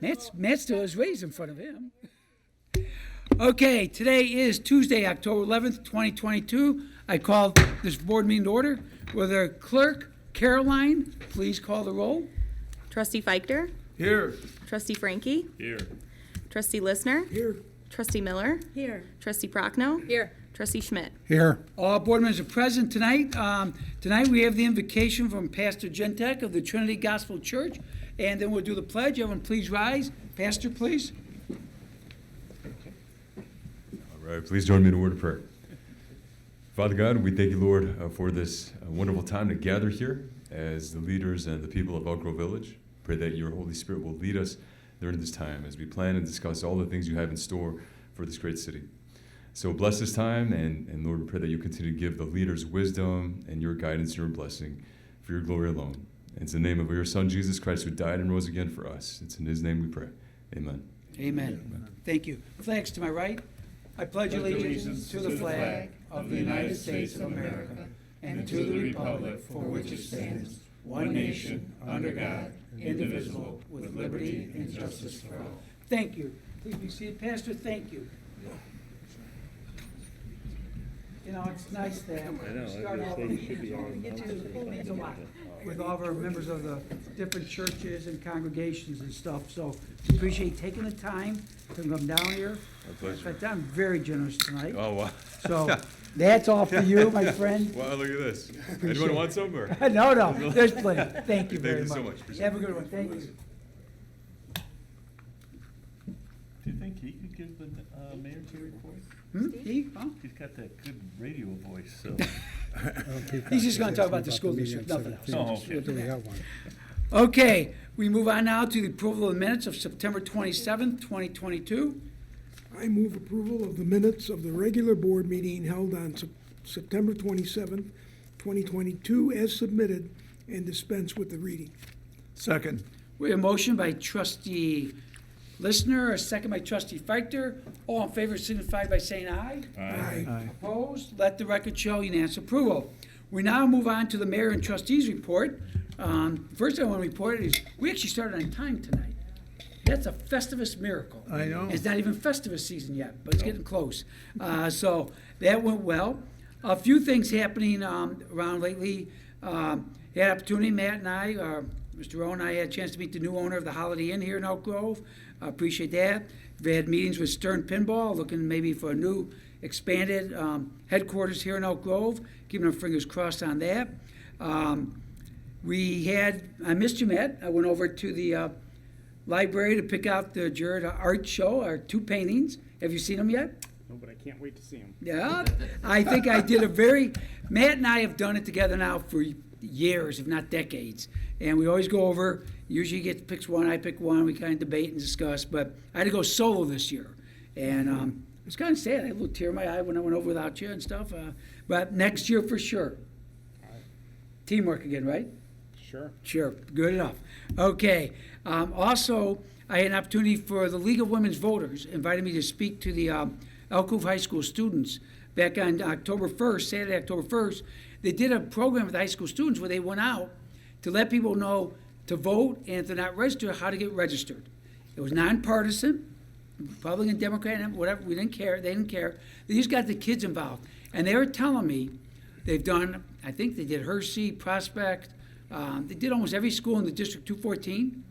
Matt still has raised in front of him. Okay, today is Tuesday, October 11th, 2022. I call this board meeting to order. Will the clerk, Caroline, please call the roll? Trustee Feichter? Here. Trustee Frankie? Here. Trustee Listner? Here. Trustee Miller? Here. Trustee Prochnow? Here. Trustee Schmidt? Here. All board members are present tonight. Tonight we have the invocation from Pastor Gentek of the Trinity Gospel Church, and then we'll do the pledge. Everyone please rise. Pastor, please. All right, please join me in a word of prayer. Father God, we thank you, Lord, for this wonderful time to gather here as the leaders and the people of Elk Grove Village. Pray that your Holy Spirit will lead us during this time as we plan and discuss all the things you have in store for this great city. So bless this time, and Lord, we pray that you continue to give the leaders wisdom and your guidance and your blessing for your glory alone. And it's in the name of your Son, Jesus Christ, who died and rose again for us. It's in his name we pray. Amen. Amen. Thank you. Flags to my right. I pledge allegiance to the flag of the United States of America and to the republic for which it stands, one nation, under God, indivisible, with liberty and justice for all. Thank you. Please be seated. Pastor, thank you. You know, it's nice that we start off means a lot with all of our members of the different churches and congregations and stuff. So appreciate taking the time to come down here. My pleasure. In fact, I'm very generous tonight. Oh, wow. So that's all for you, my friend. Wow, look at this. Anyone want some? Or? No, there's plenty. Thank you very Thank you much. so much. Appreciate Have a good one. Thank you. Do you think he could give the mayor to report? He? Huh? He's got that good radio voice, so. He's just gonna talk about the school district, nothing else. Oh, okay. Do we have one? Okay, we move on now to the approval of the minutes of September 27th, 2022. I move approval of the minutes of the regular board meeting held on September 27th, 2022, as submitted, and dispense with the reading. Second. We have a motion by trustee Listener, a second by trustee Feichter. All in favor signify by saying aye. Aye. Opposed? Let the record show unanimous approval. We now move on to the mayor and trustees report. First I want to report is we actually started on time tonight. That's a Festivus miracle. I know. It's not even Festivus season yet, but it's getting close. So that went well. A few things happening around lately. Had opportunity, Matt and I, Mr. Rowe and I had a chance to meet the new owner of the Holiday Inn here in Elk Grove. Appreciate that. We've had meetings with Stern Pinball, looking maybe for a new expanded headquarters here in Elk Grove. Keeping our fingers crossed on that. I missed you, Matt. I went over to the library to pick out the Jared art show, our two paintings. Have you seen them yet? No, but I can't wait to see him. Yeah, I think I did Matt and I have done it together now for years, if not decades. And we always go over, usually he picks one, I pick one, we kind of debate and discuss, but I had to go solo this year. And it's kind of sad, I had a little tear in my eye when I went over without you and stuff. But next year for sure. Teamwork again, right? Sure. Sure, good enough. Okay, also, I had an opportunity for the League of Women's Voters, invited me to speak to the Elk Grove High School students back on October 1st, Saturday, October 1st. They did a program with the high school students where they went out to let people know to vote, and if they're not registered, how to get registered. It was nonpartisan, Republican, Democrat, whatever, we didn't care, they didn't care. They just got the kids involved. And they were telling me they've done, I think they did Hershey, Prospect, they did almost every school in the District 214.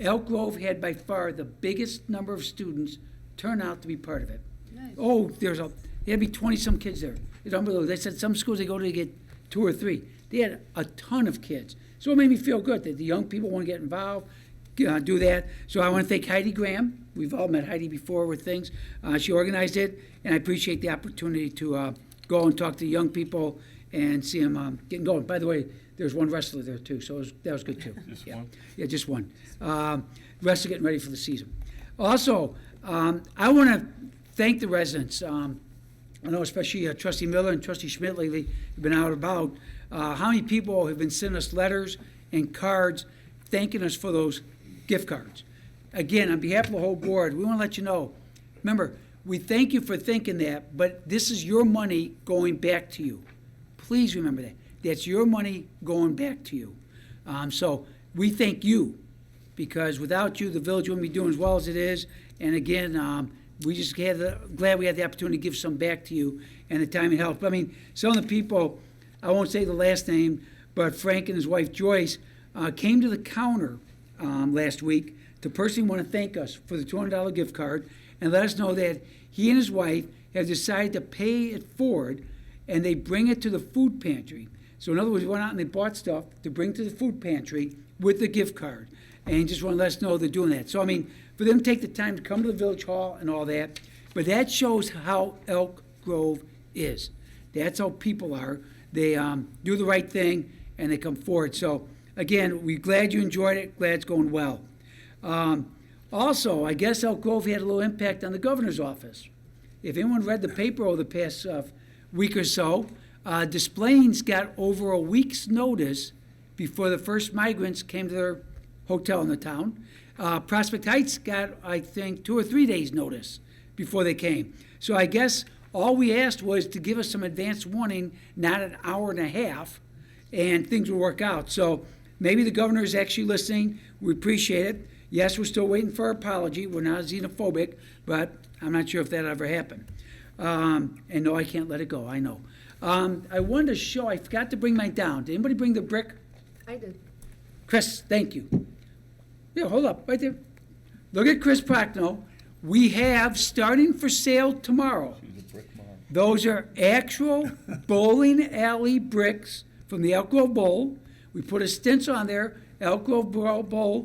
Elk Grove had by far the biggest number of students turn out to be part of it. Nice. Oh, there had to be 20-some kids there. It's unbelievable. They said some schools they go to get 2 or 3. They had a ton of kids. So it made me feel good that the young people want to get involved, do that. So I want to thank Heidi Graham. We've all met Heidi before with things. She organized it, and I appreciate the opportunity to go and talk to young people and see them getting going. By the way, there's one wrestler there too, so that was good too. Just yeah. one? Yeah, just one. The rest are getting ready for the season. Also, I want to thank the residents. I know especially Trustee Miller and Trustee Schmidt lately have been out about how many people have been sending us letters and cards thanking us for those gift cards. Again, on behalf of the whole board, we want to let you know, remember, we thank you for thinking that, but this is your money going back to you. Please remember that. That's your money going back to you. So we thank you because without you, the village wouldn't be doing as well as it is. And again, we just glad we had the opportunity to give some back to you and the time and help. I mean, some of the people, I won't say the last name, but Frank and his wife Joyce came to the counter last week to personally want to thank us for the $200 gift card and let us know that he and his wife have decided to pay it forward, and they bring it to the food pantry. So in other words, they went out and they bought stuff to bring to the food pantry with the gift card, and just want to let us know they're doing that. So I mean, for them to take the time to come to the village hall and all that, but that shows how Elk Grove is. That's how people are. They do the right thing and they come forward. So again, we're glad you enjoyed it. Glad it's going well. Also, I guess Elk Grove had a little impact on the governor's office. If anyone read the paper over the past week or so, Des Plaines got over a week's notice before the first migrants came to their hotel in the town. Prospect Heights got, I think, 2 or 3 days' notice before they came. So I guess all we asked was to give us some advance warning, not an hour and a half, and things will work out. So maybe the governor is actually listening. We appreciate it. Yes, we're still waiting for our apology. We're not xenophobic, but I'm not sure if that ever happened. And no, I can't let it go. I know. I wanted to show, I forgot to bring mine down. Did anybody bring the brick? I did. Chris, thank you. Yeah, hold up, right there. Look at Chris Prochnow. We have, starting for sale tomorrow, She's a brick mom. those are actual bowling alley bricks from the Elk Grove Bowl. We put a stencil on there, Elk Grove Bowl,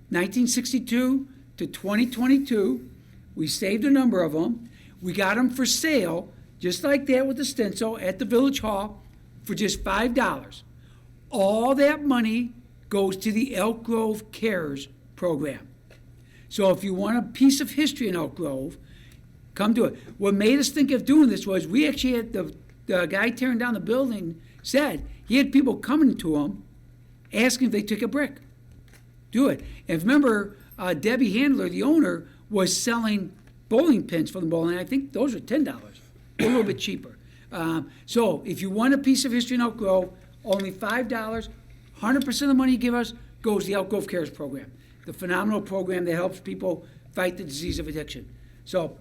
1962 to 2022. We saved a number of them. We got them for sale, just like that with the stencil, at the Village Hall for just $5. All that money goes to the Elk Grove Cares program. So if you want a piece of history in Elk Grove, come do it. What made us think of doing this was we actually had the guy tearing down the building said he had people coming to him asking if they took a brick. Do it. And remember, Debbie Handler, the owner, was selling bowling pins for the bowling. I think those are $10, a little bit cheaper. So if you want a piece of history in Elk Grove, only $5. 100% of the money you give us goes to the Elk Grove Cares program, the phenomenal program that helps people fight the disease of addiction. So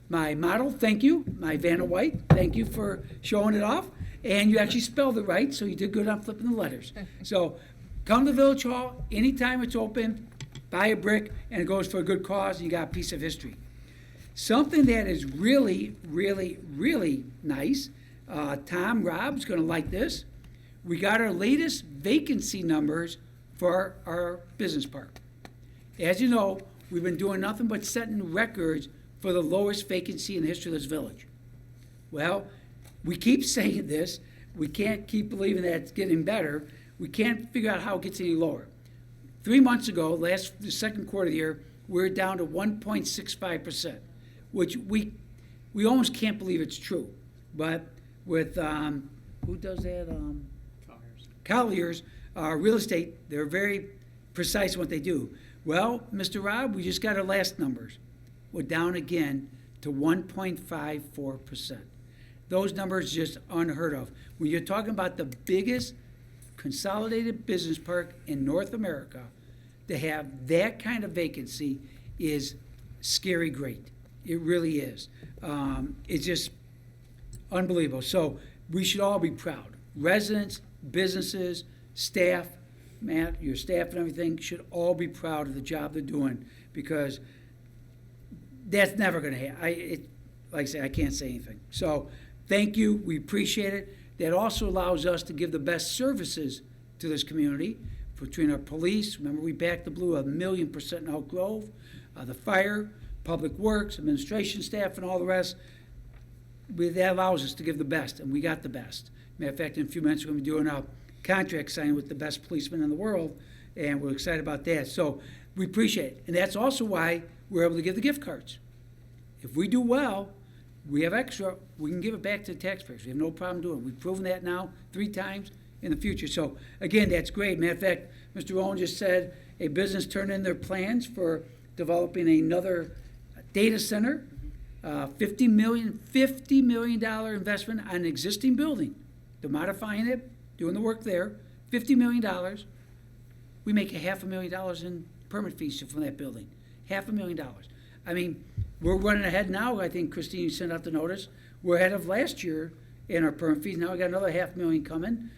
my model, thank you. My Vanna White, thank you for showing it off. And you actually spelled it right, so you did good on flipping the letters. So come to Village Hall anytime it's open, buy a brick, and it goes for a good cause, and you got a piece of history. Something that is really, really, really nice, Tom Rob's going to like this. We got our latest vacancy numbers for our business park. As you know, we've been doing nothing but setting records for the lowest vacancy in the history of this village. Well, we keep saying this. We can't keep believing that it's getting better. We can't figure out how it gets any lower. 3 months ago, the second quarter of the year, we're down to 1.65%, which we almost can't believe it's true. But with, who does that? Colliers, real estate, they're very precise in what they do. Well, Mr. Rob, we just got our last numbers. We're down again to 1.54%. Those numbers just unheard of. When you're talking about the biggest consolidated business park in North America, to have that kind of vacancy is scary great. It really is. It's just unbelievable. So we should all be proud. Residents, businesses, staff, Matt, your staff and everything should all be proud of the job they're doing, because that's never going to happen. Like I say, I can't say anything. So thank you. We appreciate it. That also allows us to give the best services to this community between our police. Remember, we backed the blue 1,000,000% in Elk Grove, the fire, public works, administration staff, and all the rest. That allows us to give the best, and we got the best. Matter of fact, in a few minutes, we're going to be doing a contract signing with the best policeman in the world, and we're excited about that. So we appreciate it. And that's also why we're able to give the gift cards. If we do well, we have extra, we can give it back to the taxpayers. We have no problem doing it. We've proven that now 3 times in the future. So again, that's great. Matter of fact, Mr. Owen just said a business turned in their plans for developing another data center, $50 million investment on an existing building. They're modifying it, doing the work there, $50 million. We make $500,000 in permit fees from that building. $500,000. I mean, we're running ahead now. I think Christine sent out the notice. We're ahead of last year in our permit fees. Now we got another $500,000 coming.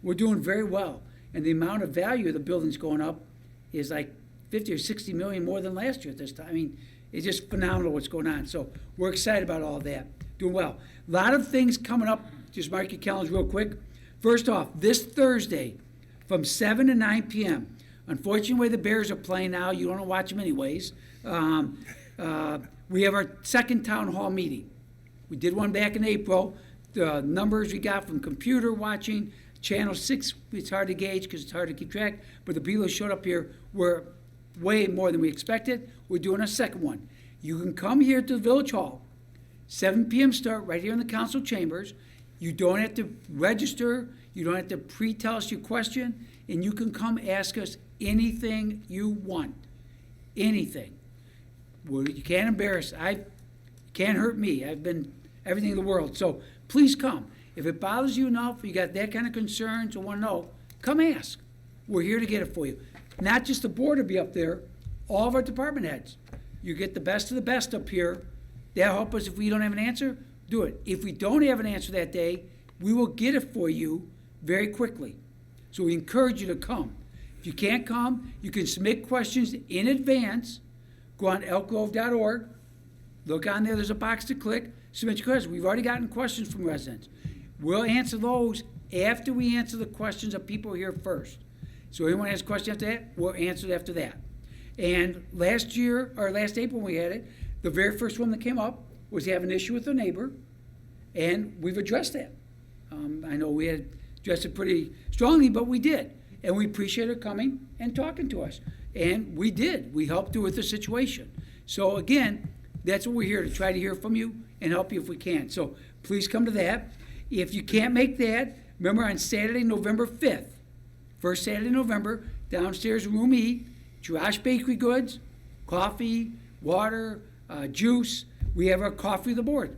We're doing very well. And the amount of value of the building's going up is like 50 or 60 million more than last year at this time. I mean, it's just phenomenal what's going on. So we're excited about all that. Doing well. A lot of things coming up. Just mark your calendars real quick. First off, this Thursday from 7 to 9 p.m. Unfortunately, the Bears are playing now. You don't want to watch them anyways. We have our second town hall meeting. We did one back in April. The numbers we got from computer watching, Channel 6, it's hard to gauge because it's hard to keep track, but the people who showed up here were way more than we expected. We're doing a second one. You can come here to the Village Hall, 7 p.m. start right here in the council chambers. You don't have to register. You don't have to pre-tell us your question, and you can come ask us anything you want. Anything. Well, you can't embarrass. Can't hurt me. I've been everything in the world. So please come. If it bothers you enough, you got that kind of concerns or want to know, come ask. We're here to get it for you. Not just the board will be up there, all of our department heads. You get the best of the best up here. That'll help us if we don't have an answer, do it. If we don't have an answer that day, we will get it for you very quickly. So we encourage you to come. If you can't come, you can submit questions in advance. Go on elkgrove.org. Look on there, there's a box to click. Submit your questions. We've already gotten questions from residents. We'll answer those after we answer the questions of people here first. So anyone has a question after that, we'll answer it after that. And last April when we had it, the very first one that came up was they have an issue with their neighbor, and we've addressed that. I know we had addressed it pretty strongly, but we did. And we appreciate her coming and talking to us. And we did. We helped her with the situation. So again, that's what we're here to try to hear from you and help you if we can. So please come to that. If you can't make that, remember on Saturday, November 5th, first Saturday in November, downstairs, room E, Josh Bakery Goods, coffee, water, juice. We have our coffee of the board.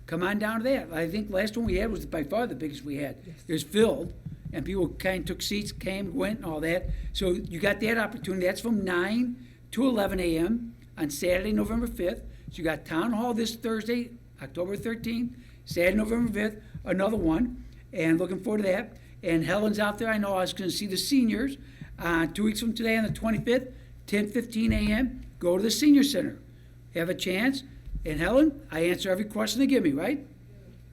Come on down to that. I think last one we had was by far the biggest we had. It was filled, and people kind of took seats, came, went, and all that. So you got that opportunity. That's from 9 to 11 a.m. on Saturday, November 5th. So you got Town Hall this Thursday, October 13th, Saturday, November 5th, another one, and looking forward to that. And Helen's out there. I know I was going to see the seniors 2 weeks from today on the 25th, 10:15 a.m. Go to the senior center. Have a chance. And Helen, I answer every question they give me, right?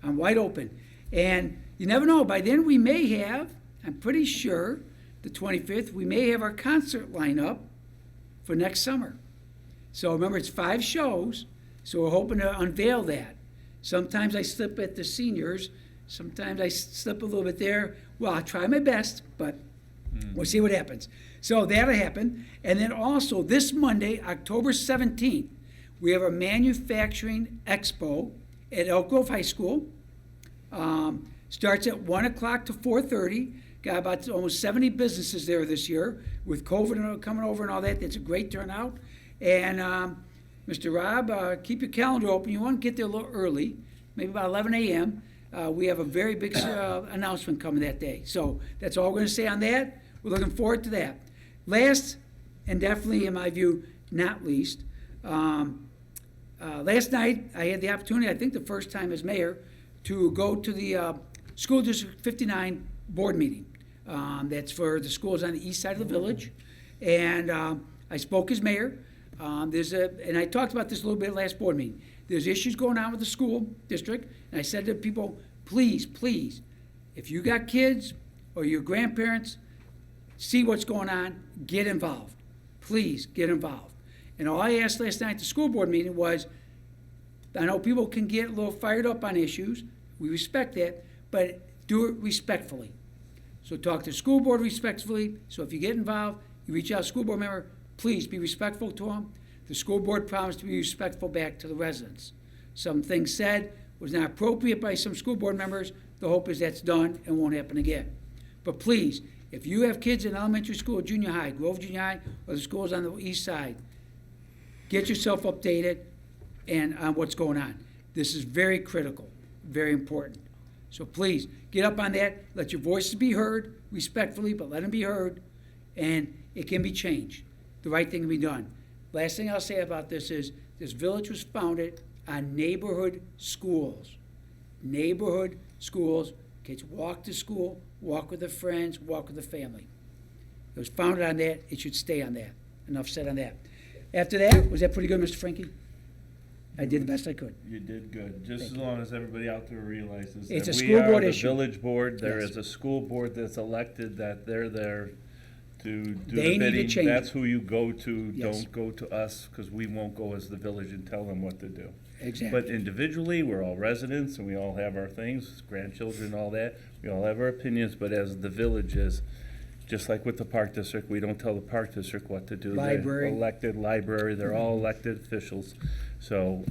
I'm wide open. And you never know. By then we may have, I'm pretty sure, the 25th, we may have our concert lineup for next summer. So remember, it's 5 shows, so we're hoping to unveil that. Sometimes I slip at the seniors. Sometimes I slip a little bit there. Well, I'll try my best, but we'll see what happens. So that'll happen. And then also this Monday, October 17th, we have our manufacturing expo at Elk Grove High School. Starts at 1 o'clock to 4:30. Got about almost 70 businesses there this year. With COVID coming over and all that, that's a great turnout. And Mr. Rob, keep your calendar open. You want to get there a little early, maybe about 11 a.m. We have a very big announcement coming that day. So that's all we're going to say on that. We're looking forward to that. Last, and definitely in my view, not least, last night I had the opportunity, I think the first time as mayor, to go to the School District 59 board meeting. That's for the schools on the east side of the village. And I spoke as mayor. And I talked about this a little bit last board meeting. There's issues going on with the school district, and I said to people, please, please, if you got kids or your grandparents, see what's going on, get involved. Please get involved. And all I asked last night at the school board meeting was, I know people can get a little fired up on issues, we respect that, but do it respectfully. So talk to the school board respectfully, so if you get involved, you reach out to a school board member, please be respectful to them. The school board promised to be respectful back to the residents. Some things said was not appropriate by some school board members. The hope is that's done and won't happen again. But please, if you have kids in elementary school, junior high, Grove Junior High, or the schools on the east side, get yourself updated and on what's going on. This is very critical, very important. So please, get up on that. Let your voices be heard respectfully, but let them be heard. and it can be changed. The right thing can be done. Last thing I'll say about this is, this village was founded on neighborhood schools. Neighborhood schools, kids walk to school, walk with their friends, walk with the family. It was founded on that, it should stay on that. Enough said on that. After that, was that pretty good, Mr. Frankie? I did the best I could. You did good, just as long as everybody out there realizes It's that a we school are board the issue. village board, there Yes. is a school board that's elected, that they're there to do They need the to bidding. change That's it. who you go to, Yes. don't go to us, because we won't go as the village and tell them what to do. Exactly. But individually, we're all residents, and we all have our things, grandchildren, all that, we all have our opinions, but as the village is, just like with the park district, we don't tell the park district what to do. They're Library. elected, library, they're all elected officials, so,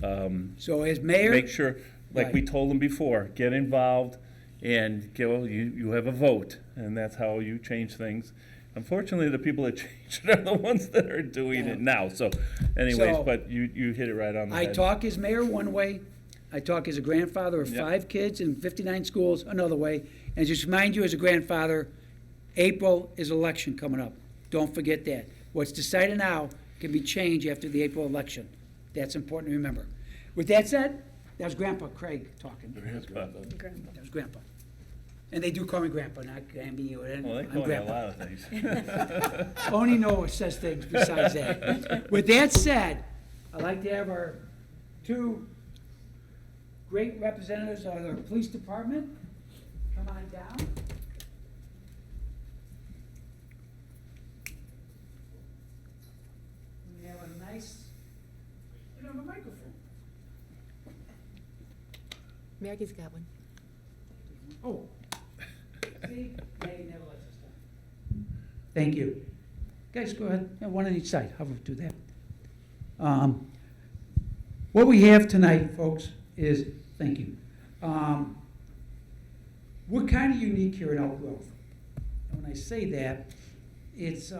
So as mayor, make sure, like we Right. told them before, get involved and go, you have a vote, and that's how you change things. Unfortunately, the people that change it are the ones that are doing it now, so anyways, So- but you hit it right on the I head. talk as mayor one way, I talk as a grandfather of Yep. 5 kids in 59 schools another way, and just remind you as a grandfather, April is election coming up. Don't forget that. What's decided now can be changed after the April election. That's important to remember. With that said, that was Grandpa Craig talking. That was Grandpa. And they do call me Grandpa, not Grammy or anything. Well, they I'm call you a Grandpa. lot of things. Only Noah says things besides that. With that said, I'd like to have our 2 great representatives of our police department come on down. We have a nice, you have a microphone. Maggie's got one. Oh. See, Maggie never lets us down. Thank you. Guys, go ahead, Yeah, one on each side, how about do that? What we have tonight, folks, is, thank you. We're kind of unique here at Elk Grove. And when I say that, it's,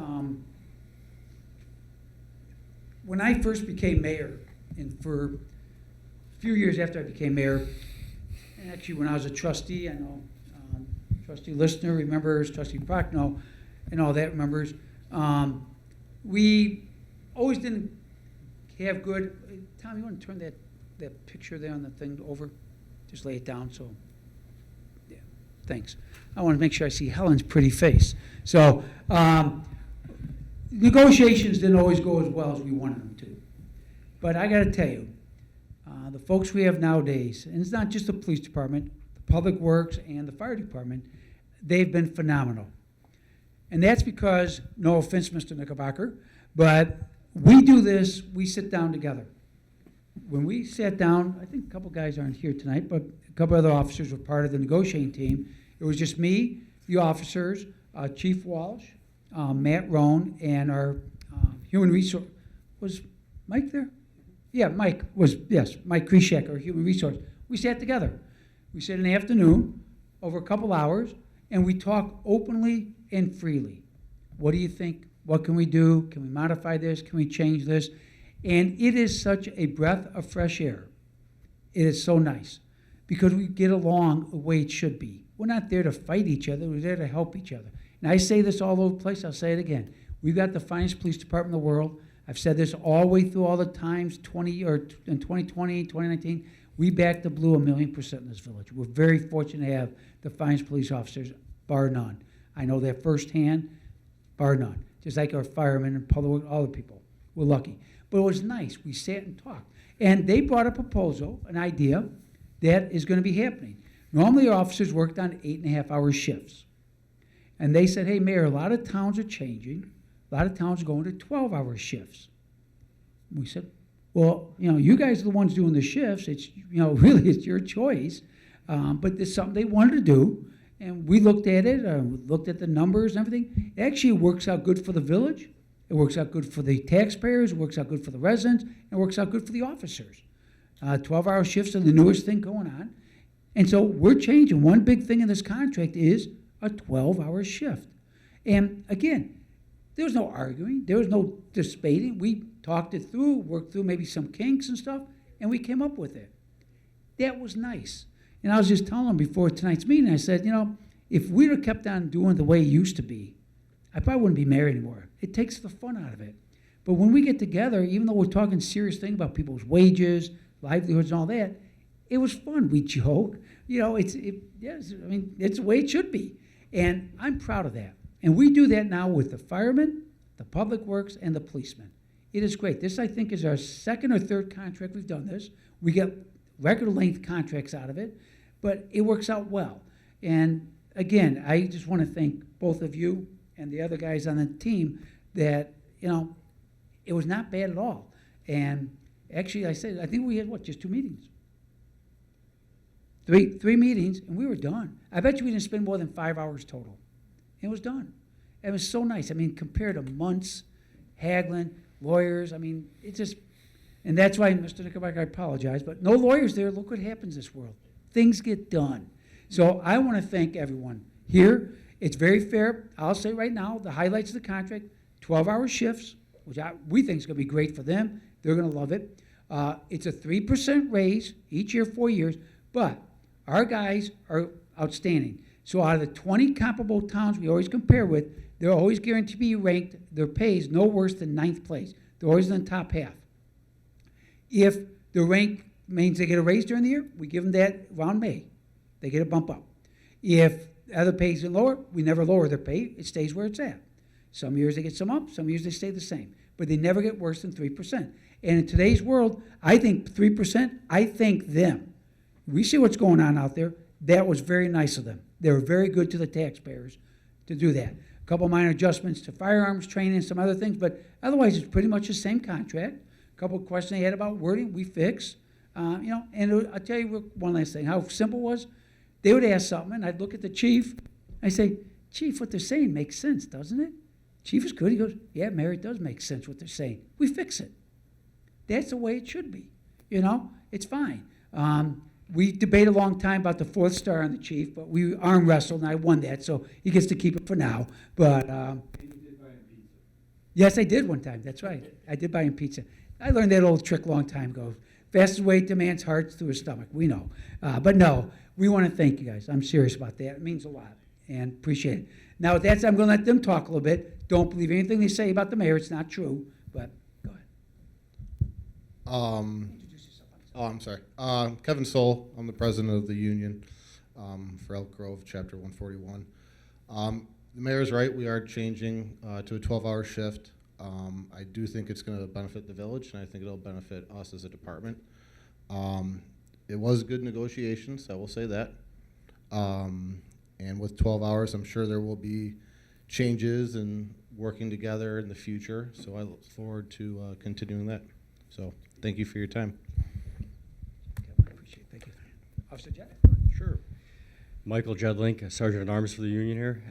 when I first became mayor, and for a few years after I became mayor, and actually when I was a trustee, I know Trustee Listener remembers, Trustee Prochnow, and all that remembers. We always didn't have good, Tom, you want to turn that picture there on the thing over? Just lay it down, so, yeah, thanks. I want to make sure I see Helen's pretty face. So, negotiations didn't always go as well as we wanted them to. But I got to tell you, the folks we have nowadays, and it's not just the police department, the public works and the fire department, they've been phenomenal. And that's because, no offense, Mr. Knickerbocker, but we do this, we sit down together. When we sat down, I think a couple guys aren't here tonight, but a couple other officers were part of the negotiating team. It was just me, the officers, Chief Walsh, Matt Roan, and our human resource, was Mike there? Yeah, Mike was, yes, Mike Krishak, our human resource. We sat together. We sat in the afternoon over a couple hours, and we talked openly and freely. What do you think? What can we do? Can we modify this? Can we change this? And it is such a breath of fresh air. It is so nice because we get along the way it should be. We're not there to fight each other. We're there to help each other. And I say this all over the place. I'll say it again. We've got the finest police department in the world. I've said this all the way through all the times, in 2020, 2019. We back the blue 1,000,000% in this village. We're very fortunate to have the finest police officers, bar none. I know that firsthand, bar none. Just like our firemen and public, all the people. We're lucky. But it was nice. We sat and talked. And they brought a proposal, an idea, that is going to be happening. Normally, our officers worked on 8.5-hour shifts. And they said, hey, Mayor, a lot of towns are changing. A lot of towns are going to 12-hour shifts. We said, well, you guys are the ones doing the shifts. It's, really, it's your choice. But it's something they wanted to do. And we looked at it, looked at the numbers and everything. It actually works out good for the village. It works out good for the taxpayers. It works out good for the residents. And it works out good for the officers. 12-hour shifts are the newest thing going on. And so we're changing. One big thing in this contract is a 12-hour shift. And again, there was no arguing. There was no debating. We talked it through, worked through maybe some kinks and stuff, and we came up with it. That was nice. And I was just telling them before tonight's meeting, I said, if we'd have kept on doing the way it used to be, I probably wouldn't be mayor anymore. It takes the fun out of it. But when we get together, even though we're talking serious things about people's wages, livelihoods, and all that, it was fun. We joke. You know, yes, I mean, it's the way it should be. And I'm proud of that. And we do that now with the firemen, the public works, and the policemen. It is great. This, I think, is our second or third contract we've done this. We get record length contracts out of it, but it works out well. And again, I just want to thank both of you and the other guys on the team that, you know, it was not bad at all. And actually, I think we had, just 2 meetings? Three meetings, and we were done. I bet you we didn't spend more than 5 hours total. It was done. It was so nice. I mean, compared to months, haggling, lawyers, I mean, it's just, and that's why, Mr. Knickerbocker, I apologize, but no lawyers there. Look what happens in this world. Things get done. So I want to thank everyone here. It's very fair. I'll say right now, the highlights of the contract, 12-hour shifts, which we think is going to be great for them. They're going to love it. It's a 3% raise each year, 4 years, but our guys are outstanding. So out of the 20 comparable towns we always compare with, they're always guaranteed to be ranked, their pay is no worse than 9th place. They're always in the top half. If the rank means they get a raise during the year, we give them that around May. They get a bump up. If other pays are lower, we never lower their pay. It stays where it's at. Some years they get some up, some years they stay the same. But they never get worse than 3%. And in today's world, I think 3%, I thank them. We see what's going on out there. That was very nice of them. They were very good to the taxpayers to do that. A couple minor adjustments to firearms training and some other things, but otherwise it's pretty much the same contract. A couple of questions they had about wording, we fix. And I'll tell you one last thing, how simple it was. They would ask something, and I'd look at the chief. I say, Chief, what they're saying makes sense, doesn't it? Chief is good. He goes, yeah, Mayor, it does make sense what they're saying. We fix it. That's the way it should be. You know, it's fine. We debated a long time about the 4th star on the chief, but we arm wrestled, and I won that, so he gets to keep it for now. But yes, I did one time. That's right. I did buy him pizza. I learned that old trick a long time ago. Fastest way to man's heart through his stomach. We know. But no, we want to thank you guys. I'm serious about that. It means a lot, and appreciate it. Now, with that said, I'm going to let them talk a little bit. Don't believe anything they say about the mayor. It's not true, but go ahead. I'm sorry. Kevin Soul. I'm the president of the union for Elk Grove, Chapter 141. The mayor's right. We are changing to a 12-hour shift. I do think it's going to benefit the village, and I think it'll benefit us as a department. It was good negotiations, I will say that. And with 12 hours, I'm sure there will be changes and working together in the future. So I look forward to continuing that. So thank you for your time. I appreciate it. Thank you. Officer Jack? Sure. Michael Jedlink, Sergeant at Arms for the union here.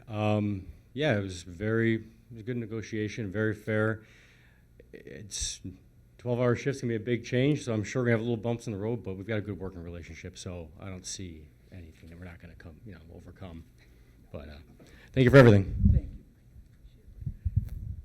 Yeah, it was a good negotiation, very fair. It's 12-hour shifts can be a big change, so I'm sure we're gonna have little bumps in the road, but we've got a good working relationship, so I don't see anything that we're not gonna overcome. But thank you for everything. Thank you.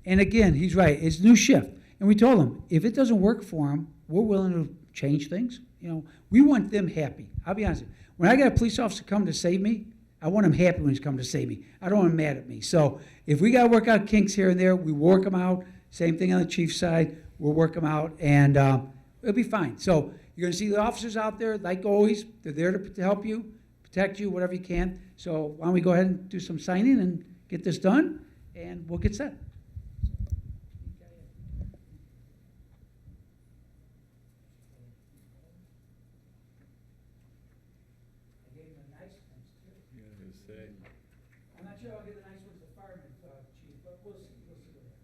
And again, he's right. It's new shift. And we told him, if it doesn't work for him, we're willing to change things. You know, we want them happy. I'll be honest with you. When I got a police officer come to save me, I want him happy when he's come to save me. I don't want him mad at me. So if we got to work out kinks here and there, we work them out. Same thing on the chief's side. We'll work them out, and it'll be fine. So you're going to see the officers out there, like always. They're there to help you, protect you, whatever you can. So why don't we go ahead and do some signing and get this done, and we'll get set. I'm not sure I'll get the nice ones to firemen, chief, but we'll see. We'll see what happens.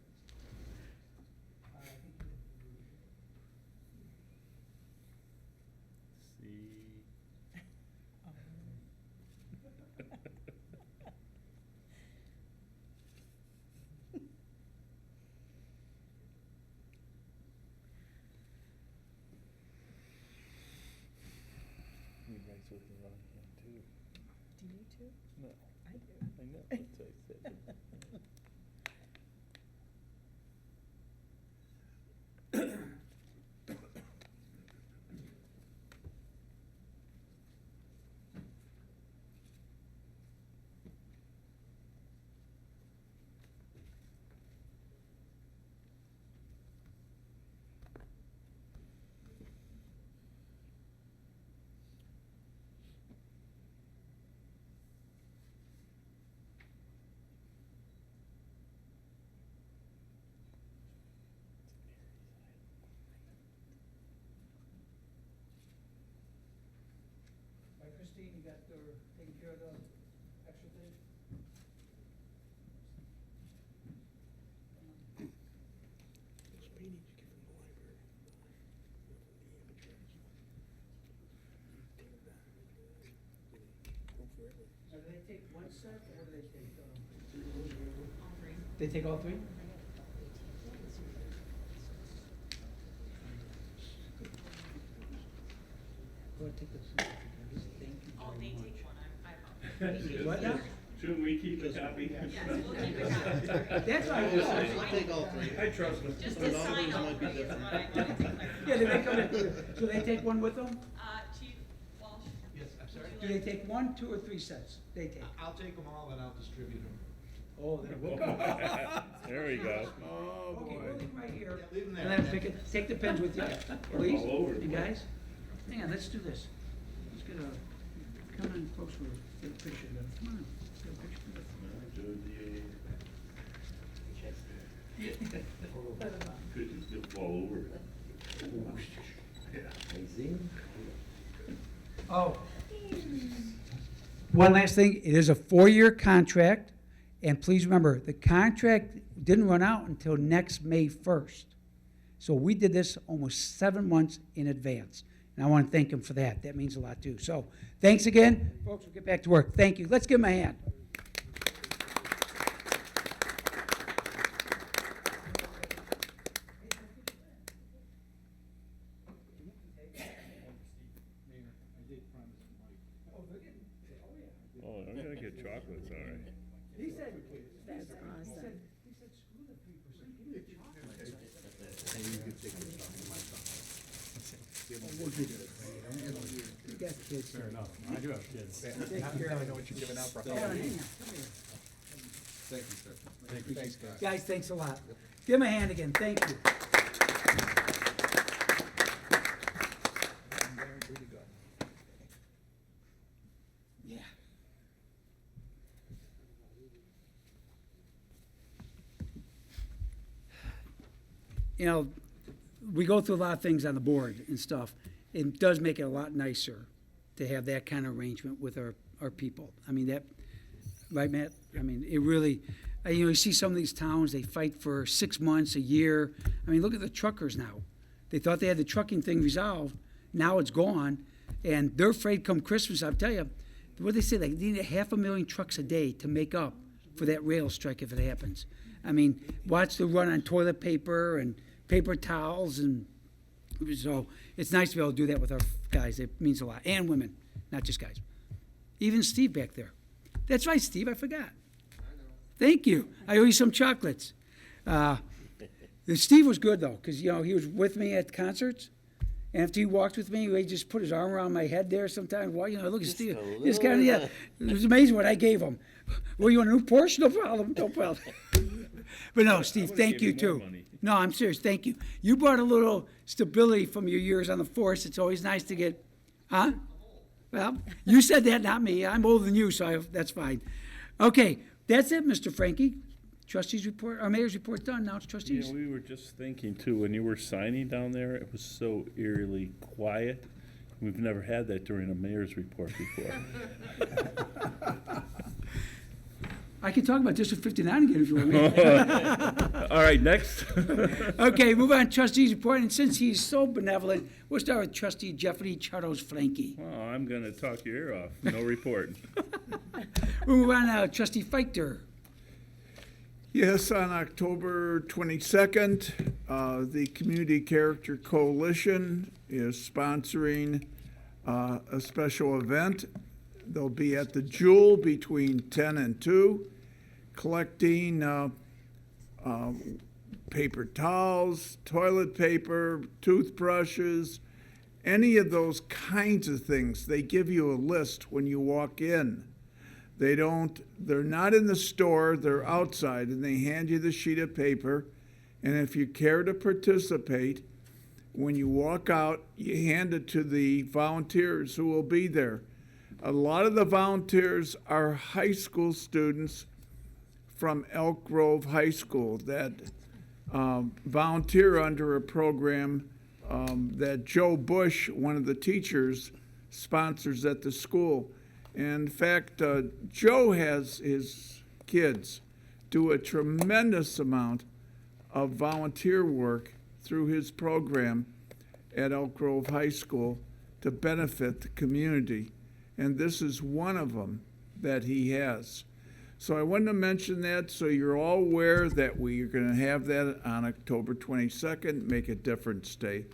Do you too? No. I do. I know. That's what I said. care of the extra thing? This painting's given the library. Do they take one set, or do they take, They take all three? Go ahead, take this. Oh, they take one, I apologize. What now? Shouldn't we keep a copy? Yes, we'll keep a copy. That's what I was Take all three. I trust them. Just to sign off, please, is what I wanted to clarify. Yeah, they may come in, so they take one with them? Chief Walsh? Yes, I'm sorry? Do they take one, two, or three sets? They take. I'll take them all and I'll distribute them. Oh, there we go. There we go. Oh, Okay, boy. we'll leave 'em right here. Yeah, leave 'em there. And then pick it, take the pens with you, please. All over. You guys, hang on, let's do this. Let's get a, come in close for, get a picture of them. Come on, let's get a picture. Could just fall over. Oh. One last thing, it is a 4-year contract, and please remember, the contract didn't run out until next May 1st. So we did this almost 7 months in advance, and I want to thank him for that. That means a lot too. So, thanks again. Folks, we'll get back to work. Thank you. Let's give him a hand. Oh, I'm gonna get chocolates, all right. He said, That's awesome. screw the 3%, give me the chocolates. You got kids. Fair enough. I do have kids. Take care. I know what you're giving out for Hang on, holidays. hang on. Come here. Thank you, sir. Thanks, guys. Guys, thanks a lot. Give him a hand again. Thank you. Yeah. You know, we go through a lot of things on the board and stuff. It does make it a lot nicer to have that kind of arrangement with our people. I mean, that, right, Matt? I mean, it really, you know, you see some of these towns, they fight for 6 months, a year. I mean, look at the truckers now. They thought they had the trucking thing resolved. Now it's gone. And they're afraid come Christmas, I'll tell you, what they say, they need 500,000 trucks a day to make up for that rail strike if it happens. I mean, watch the run on toilet paper and paper towels, and so it's nice to be able to do that with our guys. It means a lot. And women, not just guys. Even Steve back there. That's right, Steve, I forgot. Thank you. I owe you some chocolates. Steve was good, though, because, you know, he was with me at concerts. And after he walked with me, he just put his arm around my head there sometimes. Well, you know, look at Steve. Just kind of, yeah. It was amazing what I gave him. Well, you want a new Porsche? No problem. No problem. But no, Steve, thank you, give you more too. money. No, I'm serious. Thank you. You brought a little stability from your years on the force. It's always nice to get, huh? Well, you said that, not me. I'm older than you, so that's fine. Okay, that's it, Mr. Frankie. Trustees report, our mayor's report done. Now it's You trustees. know, we were just thinking too, when you were signing down there, it was so eerily quiet. We've never had that during a mayor's report before. I can talk about District 59 again if you want me. All right, next. Okay, move on, trustees report, and since he's so benevolent, we'll start with trustee Jeffrey Charles Frankie. Oh, I'm gonna talk your ear off. No report. We'll move on now, trustee Feichter. Yes, on October 22nd, the Community Character Coalition is sponsoring a special event. They'll be at the Jewel between 10 and 2, collecting paper towels, toilet paper, toothbrushes, any of those kinds of things. They give you a list when you walk in. They're not in the store, they're outside, and they hand you the sheet of paper. And if you care to participate, when you walk out, you hand it to the volunteers who will be there. A lot of the volunteers are high school students from Elk Grove High School that volunteer under a program that Joe Bush, one of the teachers, sponsors at the school. In fact, Joe has his kids do a tremendous amount of volunteer work through his program at Elk Grove High School to benefit the community. And this is one of them that he has. So I wanted to mention that so you're all aware that we are going to have that on October 22nd, Make a Difference Day.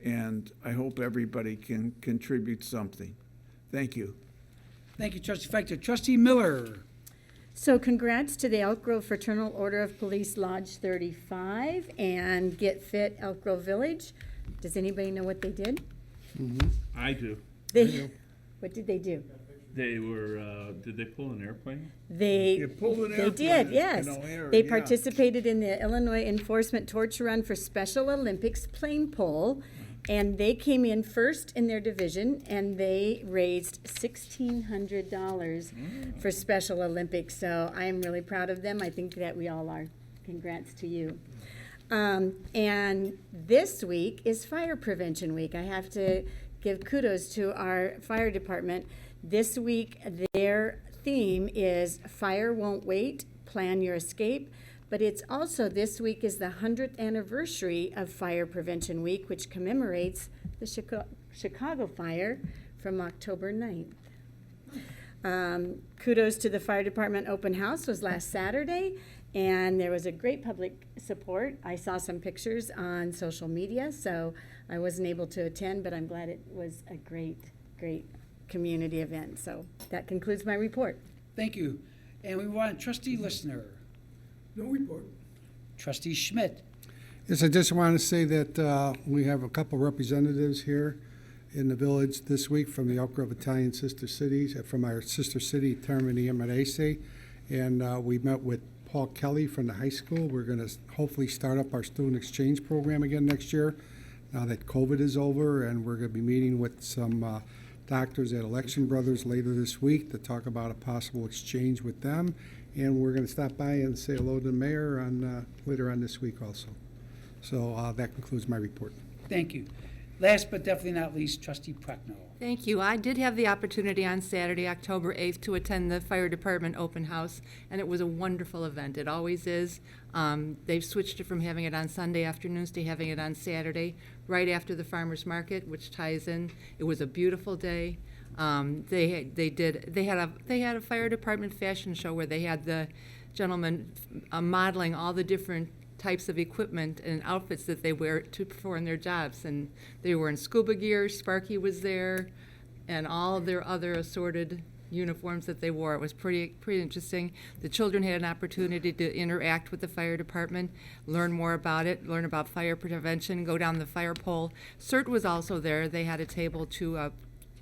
And I hope everybody can contribute something. Thank you. Thank you, Trustee Feichter. Trustee Miller. So congrats to the Elk Grove Fraternal Order of Police Lodge 35 and Get Fit Elk Grove Village. Does anybody know what they did? I do. What did they do? They were, did they pull an airplane? You pulled an They airplane did, in yes. O'Hare, They yeah. participated in the Illinois Enforcement Torch Run for Special Olympics plane pole, and they came in first in their division, and they raised $1,600 for Special Olympics. So I am really proud of them. I think that we all are. Congrats to you. And this week is Fire Prevention Week. I have to give kudos to our fire department. This week, their theme is Fire Won't Wait, Plan Your Escape. But it's also, this week is the 100th anniversary of Fire Prevention Week, which commemorates the Chicago fire from October 9th. Kudos to the fire department open house was last Saturday, and there was a great public support. I saw some pictures on social media, so I wasn't able to attend, but I'm glad it was a great community event. So that concludes my report. Thank you. And we want Trustee Listener. No report. Trustee Schmidt. Yes, I just want to say that we have a couple representatives here in the village this week from the Elk Grove Italian Sister Cities, from our sister city, Termini Amarese. And we met with Paul Kelly from the high school. We're going to hopefully start up our student exchange program again next year, now that COVID is over. And we're going to be meeting with some doctors at Election Brothers later this week to talk about a possible exchange with them. And we're going to stop by and say hello to the mayor later on this week also. So that concludes my report. Thank you. Last but definitely not least, Trustee Prochnow. Thank you. I did have the opportunity on Saturday, October 8th, to attend the fire department open house, and it was a wonderful event. It always is. They've switched it from having it on Sunday afternoons to having it on Saturday, right after the farmers market, which ties in. It was a beautiful day. They had a fire department fashion show where they had the gentlemen modeling all the different types of equipment and outfits that they wear to perform their jobs. And they were in scuba gear, Sparky was there, and all of their other assorted uniforms that they wore. It was pretty interesting. The children had an opportunity to interact with the fire department, learn more about it, learn about fire prevention, go down the fire pole. CERT was also there. They had a table to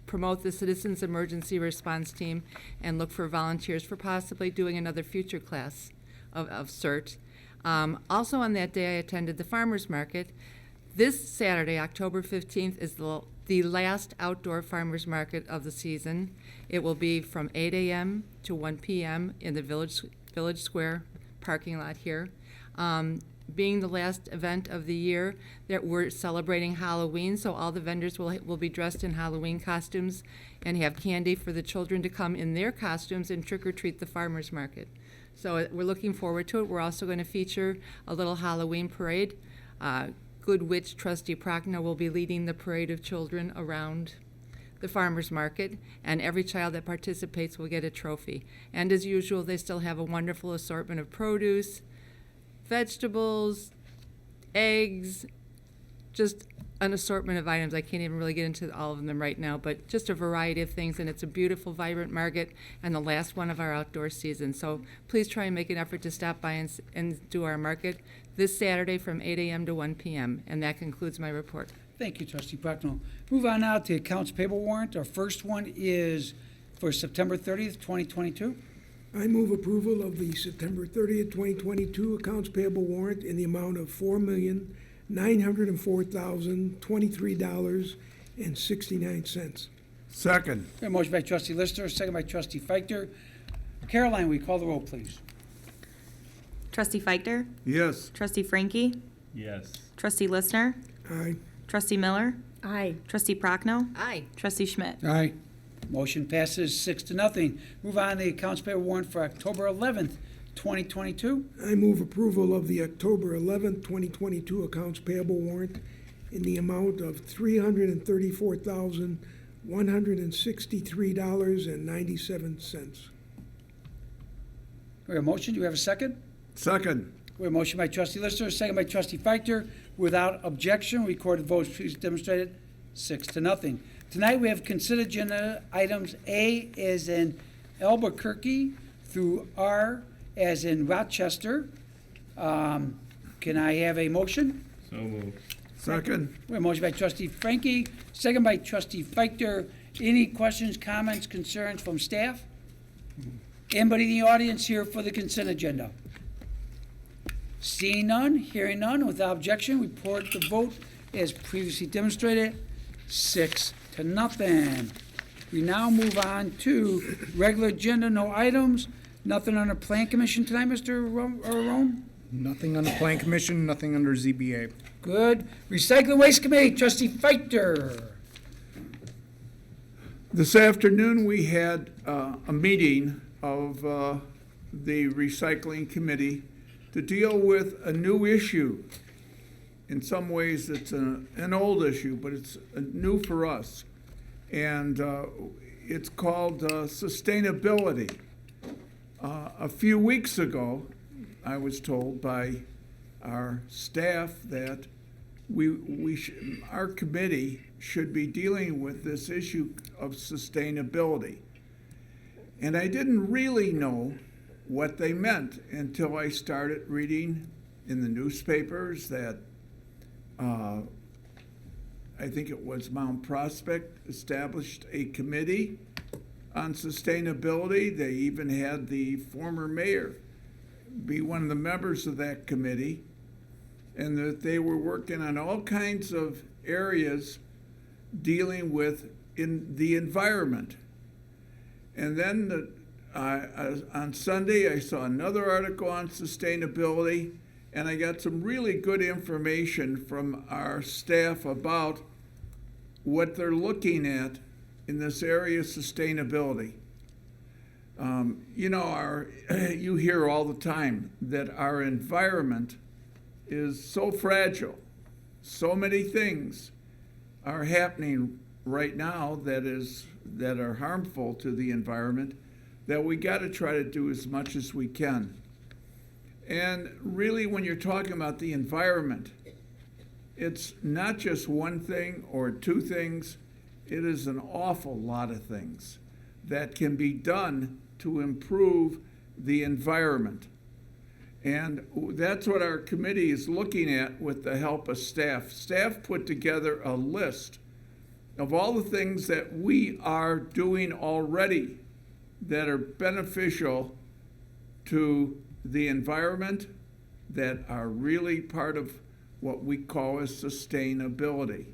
promote the Citizens Emergency Response Team and look for volunteers for possibly doing another future class of CERT. Also on that day, I attended the farmers market. This Saturday, October 15th, is the last outdoor farmers market of the season. It will be from 8 a.m. to 1 p.m. in the Village Square parking lot here. Being the last event of the year, that we're celebrating Halloween, so all the vendors will be dressed in Halloween costumes and have candy for the children to come in their costumes and trick-or-treat the farmers market. So we're looking forward to it. We're also going to feature a little Halloween parade. Good Witch Trustee Prochnow will be leading the parade of children around the farmers market, and every child that participates will get a trophy. And as usual, they still have a wonderful assortment of produce, vegetables, eggs, just an assortment of items. I can't even really get into all of them right now, but just a variety of things, and it's a beautiful, vibrant market and the last one of our outdoor season. So please try and make an effort to stop by and do our market this Saturday from 8 a.m. to 1 p.m., and that concludes my report. Thank you, Trustee Prochnow. Move on now to accounts payable warrant. Our first one is for September 30th, 2022. I move approval of the September 30th, 2022 accounts payable warrant in the amount of $4,904,023.69. Second. A motion by Trustee Lister, second by Trustee Feichter. Caroline, will you call the roll, please? Trustee Feichter? Yes. Trustee Frankie? Yes. Trustee Listener? Aye. Trustee Miller? Aye. Trustee Prochnow? Aye. Trustee Schmidt? Aye. Motion passes 6-0. Move on to the accounts payable warrant for October 11th, 2022. I move approval of the October 11th, 2022 accounts payable warrant in the amount of $334,163.97. We have a motion. Do we have a second? Second. We have a motion by trustee Lister, second by trustee Feichter. Without objection, recorded votes, please demonstrate it. 6-0. Tonight, we have consent agenda items. A is in Albuquerque through R as in Rochester. Can I have a motion? So moved. Second. We have a motion by trustee Frankie, second by trustee Feichter. Any questions, comments, concerns from staff? Anybody in the audience here for the consent agenda? Seeing none, hearing none, without objection, report the vote as previously demonstrated, 6-0. We now move on to regular agenda, no items. Nothing on the plan commission tonight, Mr. Rome? Nothing on the Plan Commission, nothing under ZBA. Good. Recycling Waste Committee, trustee Feichter. This afternoon, we had a meeting of the recycling committee to deal with a new issue. In some ways, it's an old issue, but it's new for us. And it's called sustainability. A few weeks ago, I was told by our staff that our committee should be dealing with this issue of sustainability. And I didn't really know what they meant until I started reading in the newspapers that I think it was Mount Prospect established a committee on sustainability. They even had the former mayor be one of the members of that committee, and that they were working on all kinds of areas dealing with in the environment. And then on Sunday, I saw another article on sustainability, and I got some really good information from our staff about what they're looking at in this area of sustainability. You hear all the time that our environment is so fragile. So many things are happening right now that are harmful to the environment, that we got to try to do as much as we can. And really, when you're talking about the environment, it's not just one thing or two things. It is an awful lot of things that can be done to improve the environment. And that's what our committee is looking at with the help of staff. Staff put together a list of all the things that we are doing already that are beneficial to the environment, that are really part of what we call as sustainability.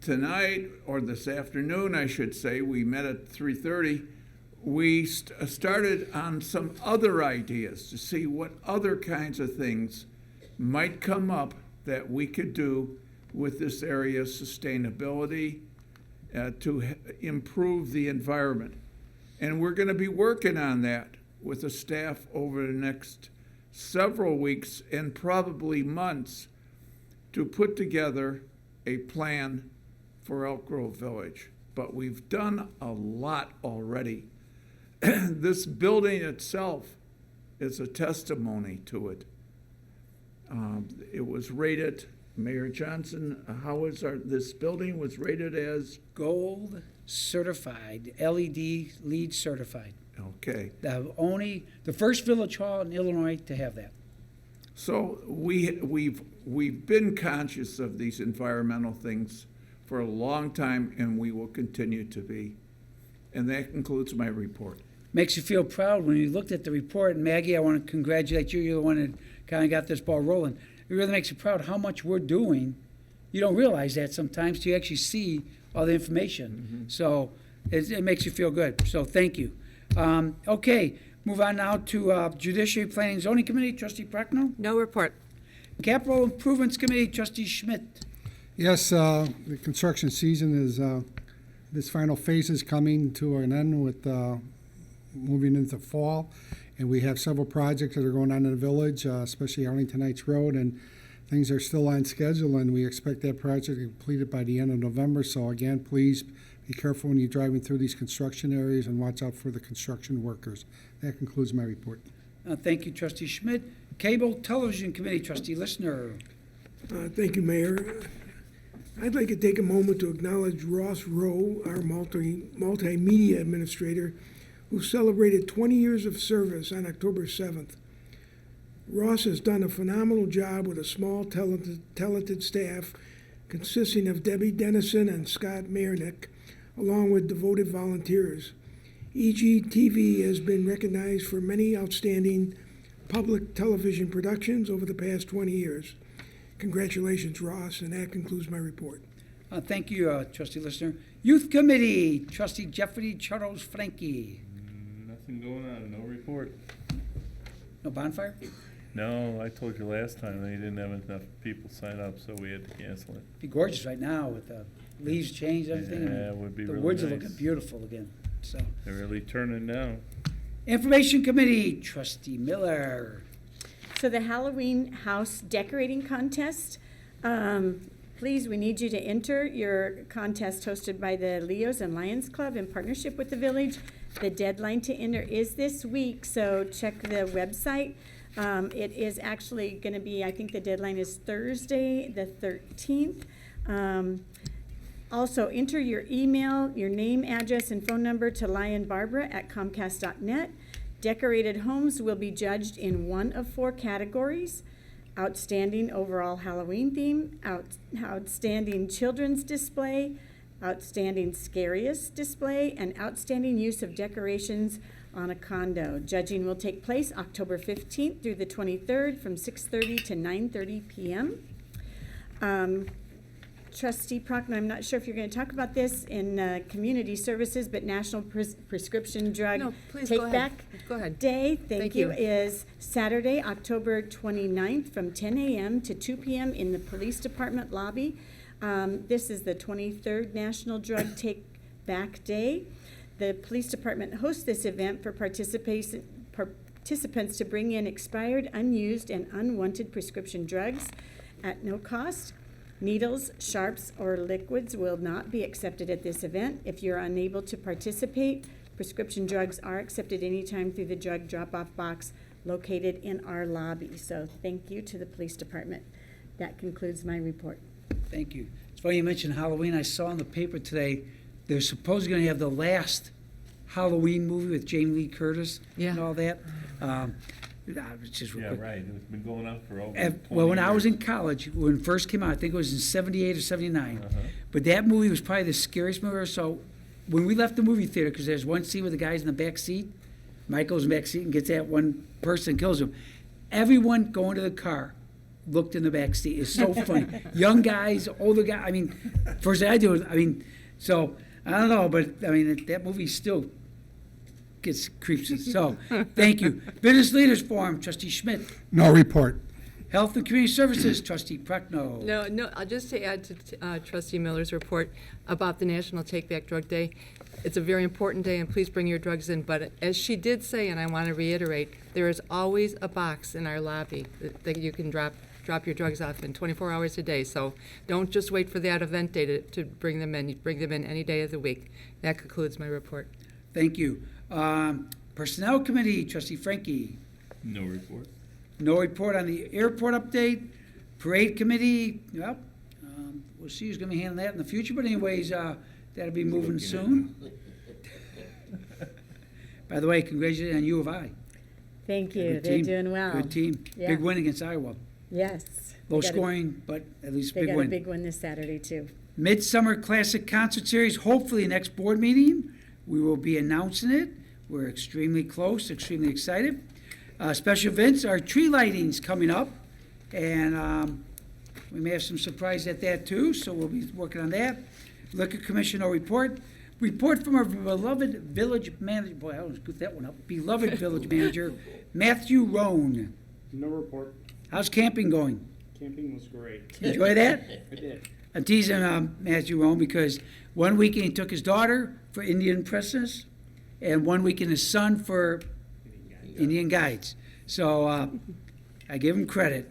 Tonight, or this afternoon, I should say, we met at 3:30. We started on some other ideas to see what other kinds of things might come up that we could do with this area of sustainability to improve the environment. And we're going to be working on that with the staff over the next several weeks and probably months to put together a plan for Elk Grove Village. But we've done a lot already. This building itself is a testimony to it. It was rated, Mayor Johnson, this building was rated as? Gold certified, LED LEED certified. Okay. The first village hall in Illinois to have that. So we've been conscious of these environmental things for a long time, and we will continue to be. And that concludes my report. Makes you feel proud when you looked at the report. And Maggie, I want to congratulate you. You're the one that kind of got this ball rolling. It really makes you proud how much we're doing. You don't realize that sometimes till you actually see all the information. Mm-hmm. So it makes you feel good. So thank you. Okay, move on now to Judiciary Planning Zoning Committee, Trustee Prochnow. No report. Capital Improvements Committee, Trustee Schmidt. Yes, the construction season is this final phase is coming to an end with moving into fall, and we have several projects that are going on in the village, especially Arlington Heights Road, and things are still on schedule, and we expect that project completed by the end of November. So again, please be careful when you're driving through these construction areas and watch out for the construction workers. That concludes my report. Thank you, Trustee Schmidt. Cable Television Committee, Trustee Listener. Thank you, Mayor. I'd like to take a moment to acknowledge Ross Rowe, our multimedia administrator, who celebrated 20 years of service on October 7th. Ross has done a phenomenal job with a small, talented staff consisting of Debbie Dennison and Scott Mayernick, along with devoted volunteers. EGTV has been recognized for many outstanding public television productions over the past 20 years. Congratulations, Ross, and that concludes my report. Thank you, Trustee Listener. Youth Committee, Trustee Jeffrey Charles Frankie. Nothing going on, no report. No bonfire? No, I told you last time they didn't have enough people sign up, so we had to cancel it. Be gorgeous right now with the leaves changed, everything. Yeah, it would be The really woods are nice. looking beautiful again, so. They're really turning down. Information Committee, Trustee Miller. So the Halloween house decorating contest, please, we need you to enter your contest hosted by the Leos and Lions Club in partnership with the village. The deadline to enter is this week, so check the website. It is actually going to be, I think the deadline is Thursday, the 13th. Also, enter your email, your name, address, and phone number to lionbarbara@comcast.net. Decorated homes will be judged in one of 4 categories: outstanding overall Halloween theme, outstanding children's display, outstanding scariest display, and outstanding use of decorations on a condo. Judging will take place October 15th through the 23rd from 6:30 to 9:30 p.m. Trustee Prochnow, I'm not sure if you're going to talk about this in community services, but National Prescription Drug No, please Take go ahead. Back Go ahead. Day, Thank thank you, you. is Saturday, October 29th from 10 a.m. to 2 p.m. in the Police Department lobby. This is the 23rd National Drug Take Back Day. The Police Department hosts this event for participants to bring in expired, unused, and unwanted prescription drugs at no cost. Needles, sharps, or liquids will not be accepted at this event. If you're unable to participate, prescription drugs are accepted anytime through the drug drop-off box located in our lobby. So thank you to the Police Department. That concludes my report. Thank you. It's funny you mentioned Halloween. I saw in the paper today, they're supposedly going to have the last Halloween movie with Jamie Lee Curtis and all that. It's just real Yeah, quick. right. It's been going on for over 20 Well, when I was years. in college, when it first came out, I think it was in 78 or 79. Uh-huh. But that movie was probably the scariest movie ever. So when we left the movie theater, because there's one scene where the guy's in the back seat, Michael's in the back seat and gets that one person and kills him. Everyone going to the car looked in the back seat. It's so funny. Young guys, older guys. I mean, first thing I do is, so I don't know, but that movie still gets creeps. So thank you. Business Leaders Forum, Trustee Schmidt. No report. Health and Community Services, Trustee Prochnow. No, just to add to Trustee Miller's report about the National Take Back Drug Day. It's a very important day, and please bring your drugs in. But as she did say, and I want to reiterate, there is always a box in our lobby that you can drop your drugs off in 24 hours a day. So don't just wait for that event day to bring them in. You bring them in any day of the week. That concludes my report. Thank you. Personnel Committee, Trustee Frankie. No report. No report on the airport update. Parade Committee, well, we'll see who's going to be handling that in the future. But anyways, that'll be moving soon. By the way, congratulations on U of I. Thank you. Good They're team. doing well. Good team. Yeah. Big win against Iowa. Yes. Low They got a- scoring, but at least They big got win. a big one this Saturday, too. Midsummer Classic Concert Series, hopefully next board meeting, we will be announcing it. We're extremely close, extremely excited. Special events, our tree lighting's coming up, and we may have some surprise at that too, so we'll be working on that. Liquor Commission, no report. Report from our beloved village manager, boy, I always put that one up. Beloved village manager, Matthew Roan. No report. How's camping going? Camping was great. Enjoy that? I did. I'm teasing Matthew Rome because one weekend he took his daughter for Indian Princess, and one weekend his son for Indian Guides. So I give him credit.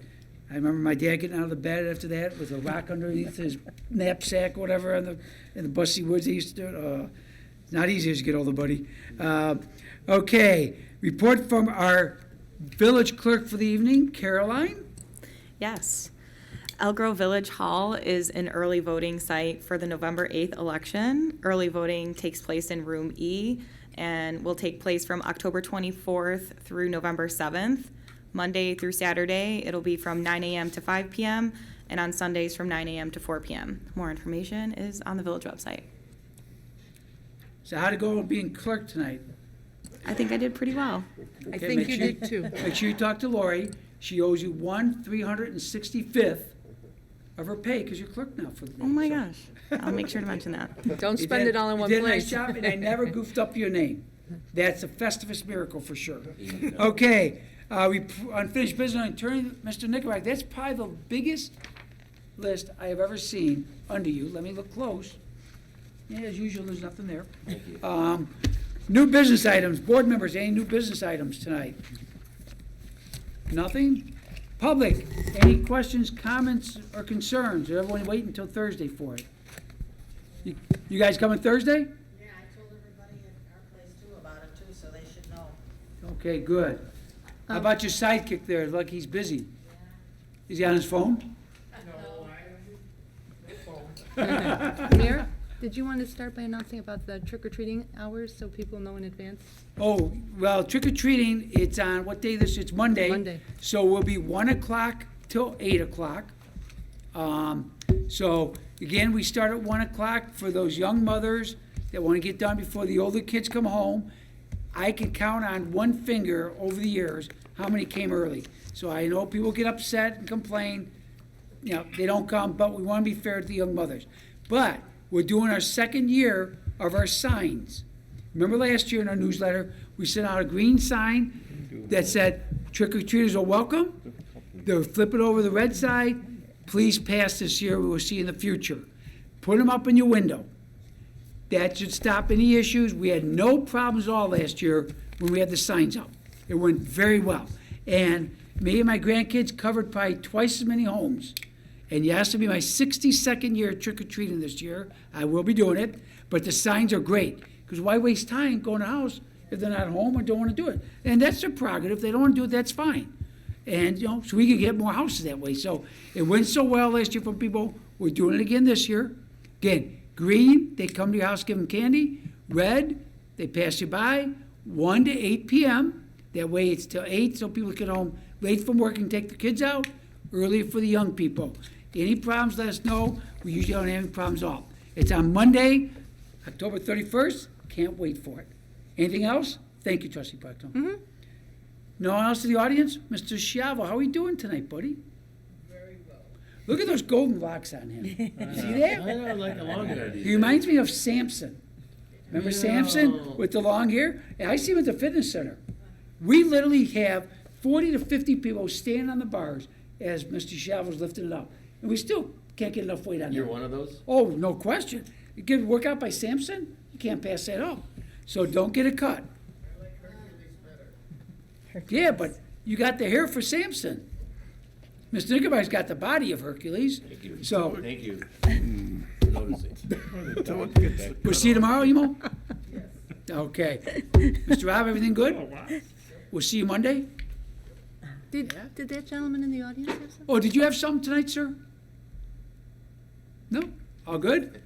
I remember my dad getting out of the bed after that with a rock underneath his knapsack, whatever, in the Bussy Woods he used to do it. It's not easy as you get older, buddy. Okay, report from our village clerk for the evening, Caroline. Yes. Elk Grove Village Hall is an early voting site for the November 8th election. Early voting takes place in Room E and will take place from October 24th through November 7th. Monday through Saturday, it'll be from 9 a.m. to 5 p.m., and on Sundays from 9 a.m. to 4 p.m. More information is on the village website. So how'd it go with being clerk tonight? I think I did pretty well. I Okay, think make you sure- did too. Make sure you talk to Lori. She owes you 1/365th of her pay because you're clerk now for the day. Oh my So- gosh. I'll make sure to mention that. Don't You spend did- it all in one You did a nice place. job, and I never goofed up your name. That's a Festivus miracle for sure. Okay, unfinished business on attorney, Mr. Nickelback. That's probably the biggest list I have ever seen under you. Let me look close. Yeah, as usual, there's nothing there. New business items. Board members, any new business items tonight? Nothing? Public, any questions, comments, or concerns? Or everyone wait until Thursday for it? You guys coming Thursday? Yeah, I told everybody at our place too about it too, so they should know. Okay, good. How about your sidekick there? Like he's busy. Is he on his phone? Mayor, did you want to start by announcing about the trick-or-treating hours so people know in advance? Oh, well, trick or treating, it's on, what day this, it's Monday. Monday. So we'll be 1 o'clock till 8 o'clock. So again, we start at 1 o'clock for those young mothers that want to get done before the older kids come home. I can count on one finger over the years how many came early. So I know people get upset and complain, you know, they don't come, but we want to be fair to the young mothers. But we're doing our second year of our signs. Remember last year in our newsletter, we sent out a green sign that said, trick-or-treaters are welcome. They'll flip it over the red side. Please pass this year, we will see you in the future. Put them up in your window. That should stop any issues. We had no problems at all last year when we had the signs up. It went very well. And me and my grandkids covered probably twice as many homes. And yes, it'll be my 62nd year trick-or-treating this year. I will be doing it. But the signs are great. Because why waste time going to the house if they're not home or don't want to do it? And that's their prerogative. If they don't want to do it, that's fine. And, you know, so we could get more houses that way. So it went so well last year from people. We're doing it again this year. Again, green, they come to your house, give them candy. Red, they pass you by. 1 to 8 p.m. That way it's till 8 so people get home late from work and take the kids out. Earlier for the young people. Any problems, let us know. We usually don't have any problems at all. It's on Monday, October 31st. Can't wait for it. Anything else? Thank you, Trustee Bartow. Mm-hmm. No one else in the audience? Mr. Schiavo, how are you doing tonight, buddy? Very well. Look at those golden locks on him. See that? I like the long hair. He reminds me of Samson. Remember Samson with the long hair? Yeah, I see him at the fitness center. We literally have 40 to 50 people standing on the bars as Mr. Schiavo's lifting it up. And we still can't get enough weight on You're there. one of those? Oh, no question. You get a workout by Samson, you can't pass that up. So don't get a cut. Yeah, but you got the hair for Samson. Mr. Nickelback's got the body of Hercules. Thank you. So Thank you for noticing. we'll see you tomorrow, Emo? Okay. Mr. Rob, everything good? We'll see you Monday. Did that gentleman in the audience have something? Oh, did you have something tonight, sir? No? All good?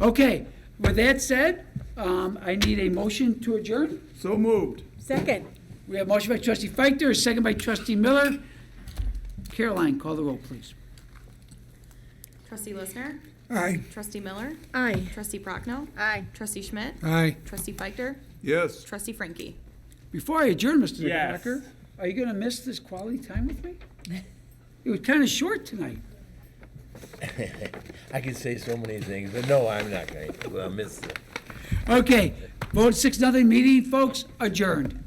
Okay. With that said, I need a motion to adjourn. So moved. Second. We have a motion by trustee Feichter, a second by trustee Miller. Caroline, call the roll, please. Trustee Listener? Aye. Trustee Miller? Aye. Trustee Prochnow? Aye. Trustee Schmidt? Aye. Trustee Feichter? Yes. Trustee Frankie? Before I adjourn, Mr. Yes. Knickerbocker, are you going to miss this quality time with me? It was kind of short tonight. I could say so many things, but no, I'm not going to. I'll miss it. Okay, vote 6-0 meeting, folks, adjourned.